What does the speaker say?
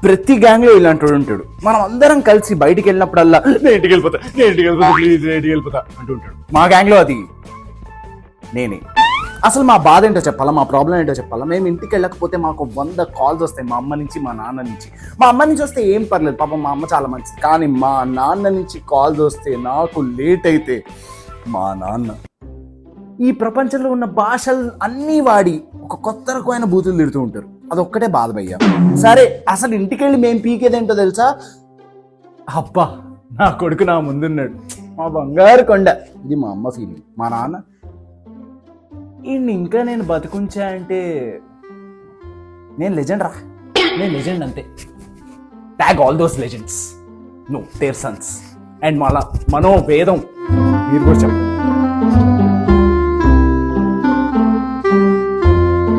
ప్రతి గ్యాంగ్ లో ఇలాంటి వాడు ఉంటాడు. మనం అందరం కలిసి బయటికి వెళ్ళినప్పుడల్లా నేను ఇంటికి వెళ్ళిపోతా ప్లీజ్ నేను ఇంటికి వెళ్ళిపోతా అంటుంటాడు. మా గ్యాంగ్ లో అది నేనే. అసలు మా బాధ ఏంటో చెప్పాలా, మా ప్రాబ్లం ఏంటో చెప్పాలా. మేము ఇంటికి వెళ్ళకపోతే మాకు 100 కాల్స్ వస్తాయి, మా అమ్మ నుంచి, మా నాన్న నుంచి. మా అమ్మ నుంచి వస్తే ఏం పర్లేదు, పాపం మా అమ్మ చాలా మంచిది. కానీ మా నాన్న నుంచి కాల్స్ వస్తే నాకు లేట్ అయితే మా నాన్న ఈ ప్రపంచంలో ఉన్న భాషలు అన్నీ వాడి ఒక కొత్త రకమైన బూతులు తిడుతూ ఉంటారు. అదొక్కటే బాధ భయ్యా. సరే, అసలు ఇంటికి వెళ్ళి మేము పీకేదేంటో తెలుసా? అబ్బా నా కొడుకు నా ముందున్నాడు, మా బంగారు కొండ. ఇది మా అమ్మ ఫీలింగ్. మా నాన్న ఇంకా నేను బతుకుంచా అంటే నేను లెజెండ్ రా, నేను లెజెండ్ అంతే. Tag all those legends, know their sons. And మళ్ళా మనో వేదం మీరు కూడా చెప్పండి.